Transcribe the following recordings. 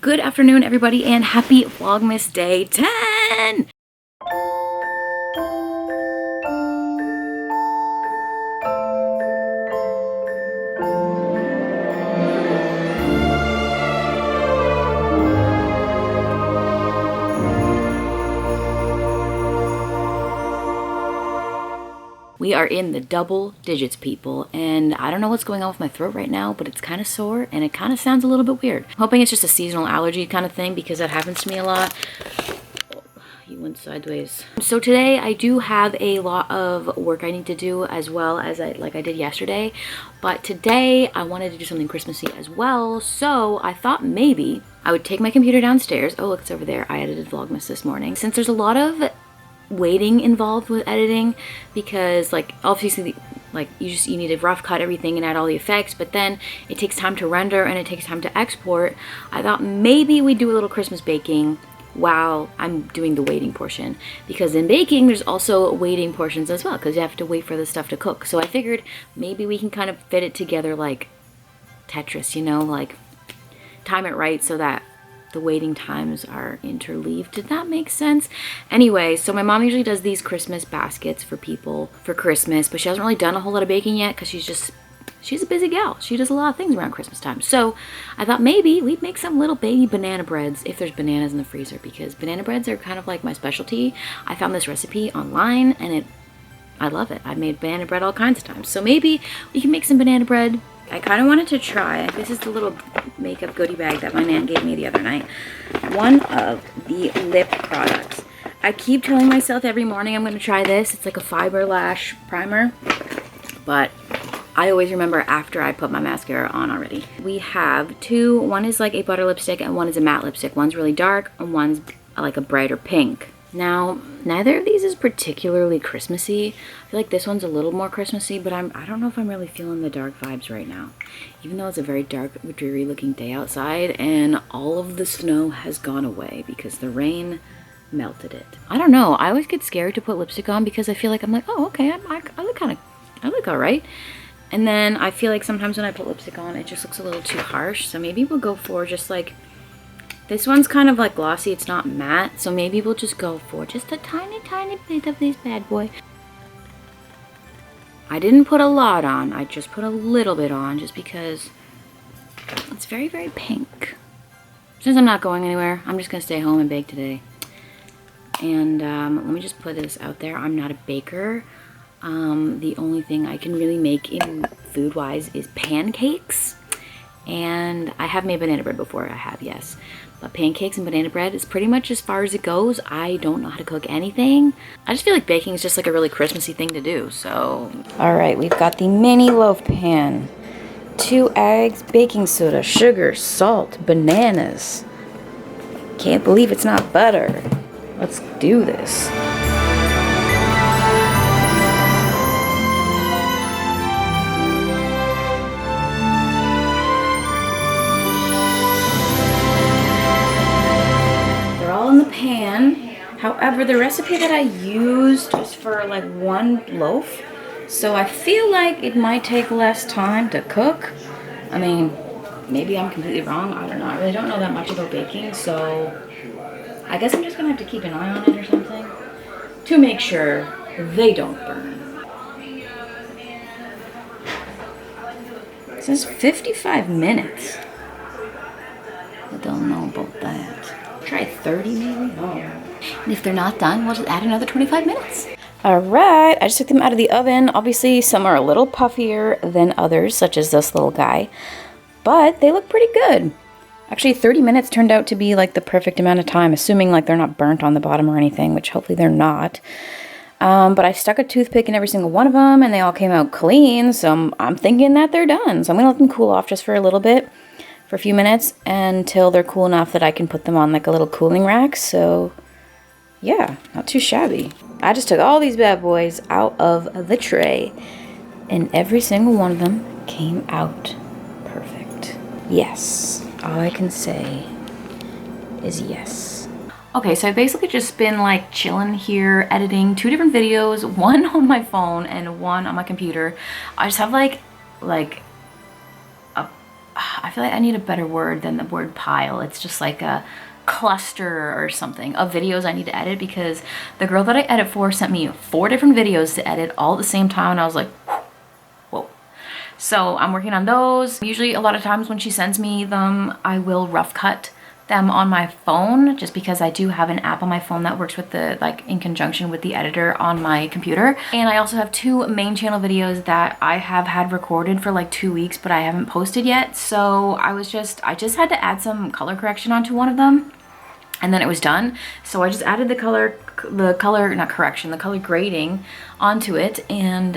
Good afternoon, everybody, and happy Vlogmas Day 10! We are in the double digits, people, and I don't know what's going on with my throat right now, but it's kind of sore and it kind of sounds a little bit weird. I'm hoping it's just a seasonal allergy kind of thing because that happens to me a lot. Oh, you went sideways. So today I do have a lot of work I need to do, as well as like I did yesterday, but today I wanted to do something Christmassy as well, so I thought maybe I would take my computer downstairs. Oh, look, it's over there. I edited Vlogmas this morning. Since there's a lot of waiting involved with editing, because like obviously like you need to rough cut everything and add all the effects, but then it takes time to render and it takes time to export. I thought maybe we'd do a little Christmas baking while I'm doing the waiting portion, because in baking there's also waiting portions as well, because you have to wait for the stuff to cook. So I figured maybe we can kind of fit it together like Tetris, you know, like time it right so that the waiting times are interleaved. Did that make sense? Anyway, so my mom usually does these Christmas baskets for people for Christmas, but she hasn't really done a whole lot of baking yet because she's a busy gal. She does a lot of things around Christmas time. So I thought maybe we'd make some little baby banana breads if there's bananas in the freezer, because banana breads are kind of like my specialty. I found this recipe online and I love it. I've made banana bread all kinds of times. So maybe we can make some banana bread. I kind of wanted to try, this is the little makeup goodie bag that my nan gave me the other night, one of the lip products. I keep telling myself every morning I'm going to try this. It's like a fiber lash primer, but I always remember after I put my mascara on already. We have two. One is like a butter lipstick and one is a matte lipstick. One's really dark and one's like a brighter pink. Now, neither of these is particularly Christmassy. I feel like this one's a little more Christmassy, but I don't know if I'm really feeling the dark vibes right now. Even though it's a very dark, dreary looking day outside and all of the snow has gone away because the rain melted it. I don't know. I always get scared to put lipstick on because I feel like I'm like, oh, okay, I look all right. And then I feel like sometimes when I put lipstick on, it just looks a little too harsh. So maybe we'll go for just like, this one's kind of like glossy, it's not matte, so maybe we'll just go for just a tiny bit of this bad boy. I didn't put a lot on, I just put a little bit on just because it's very, very pink. Since I'm not going anywhere, I'm just gonna stay home and bake today. And let me just put this out there, I'm not a baker. The only thing I can really make in food-wise is pancakes. And I have made banana bread before, I have, yes. But pancakes and banana bread is pretty much as far as it goes. I don't know how to cook anything. I just feel like baking is just like a really Christmassy thing to do, so. All right, we've got the mini loaf pan. 2 eggs, baking soda, sugar, salt, bananas. Can't believe it's not butter. Let's do this. Pan. However, the recipe that I used was for like 1 loaf, so I feel like it might take less time to cook. I mean, maybe I'm completely wrong, I don't know. I really don't know that much about baking, so I guess I'm just gonna have to keep an eye on it or something to make sure they don't burn. It says 55 minutes. I don't know about that. Try 30 maybe? Oh. And if they're not done, we'll just add another 25 minutes. All right, I just took them out of the oven. Obviously, some are a little puffier than others, such as this little guy, but they look pretty good. Actually, 30 minutes turned out to be like the perfect amount of time, assuming like they're not burnt on the bottom or anything, which hopefully they're not. But I stuck a toothpick in every single one of them and they all came out clean, so I'm thinking that they're done. So I'm gonna let them cool off just for a little bit. For a few minutes until they're cool enough that I can put them on like a little cooling rack. So yeah, not too shabby. I just took all these bad boys out of the tray and every single one of them came out perfect. Yes, all I can say is yes. Okay, so I've basically just been like chilling here editing 2 different videos, one on my phone and one on my computer. I just have like I feel like I need a better word than the word pile. It's just like a cluster or something of videos I need to edit, because the girl that I edit for sent me 4 different videos to edit all at the same time, and I was like, whoa. So I'm working on those. Usually a lot of times when she sends me them, I will rough cut them on my phone, just because I do have an app on my phone that works with the, like, in conjunction with the editor on my computer. And I also have 2 main channel videos that I have had recorded for like 2 weeks, but I haven't posted yet. So I just had to add some color correction onto one of them, and then it was done. So I just added the color grading onto it, and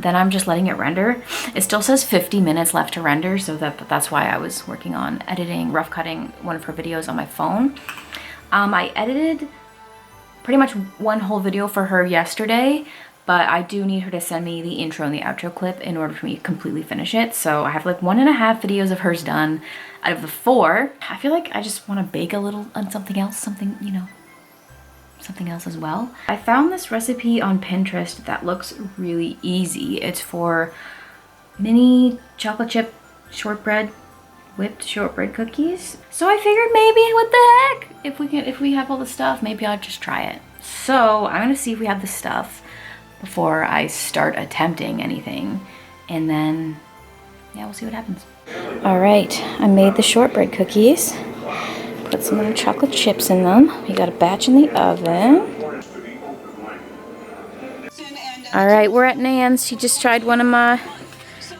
then I'm just letting it render. It still says 50 minutes left to render, so that's why I was working on editing, rough cutting one of her videos on my phone. I edited pretty much one whole video for her yesterday, but I do need her to send me the intro and the outro clip in order for me to completely finish it. So I have like 1.5 videos of hers done out of the 4. I feel like I just want to bake a little on something else, you know, something else as well. I found this recipe on Pinterest that looks really easy. It's for mini chocolate chip shortbread, whipped shortbread cookies. So I figured maybe, what the heck, if we have all the stuff, maybe I'll just try it. So I'm gonna see if we have the stuff before I start attempting anything, and then yeah, we'll see what happens. All right, I made the shortbread cookies. Put some little chocolate chips in them. We got a batch in the oven. All right, we're at Nan's. She just tried one of my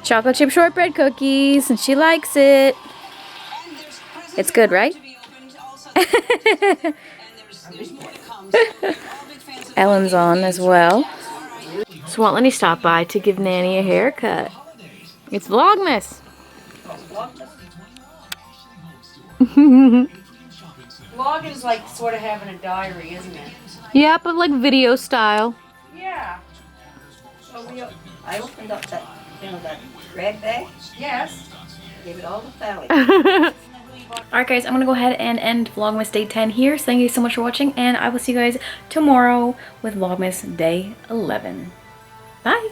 chocolate chip shortbread cookies, and she likes it. It's good, right? Ellen's on as well. So won't let me stop by to give Nanny a haircut. It's Vlogmas. Vlogging is like sort of having a diary, isn't it? Yeah, but like video style. Yeah. So I opened up that, you know, that red bag. Yes. Gave it all to Fallon. Alright guys, I'm gonna go ahead and end Vlogmas Day 10 here. So thank you so much for watching, and I will see you guys tomorrow with Vlogmas Day 11. Bye!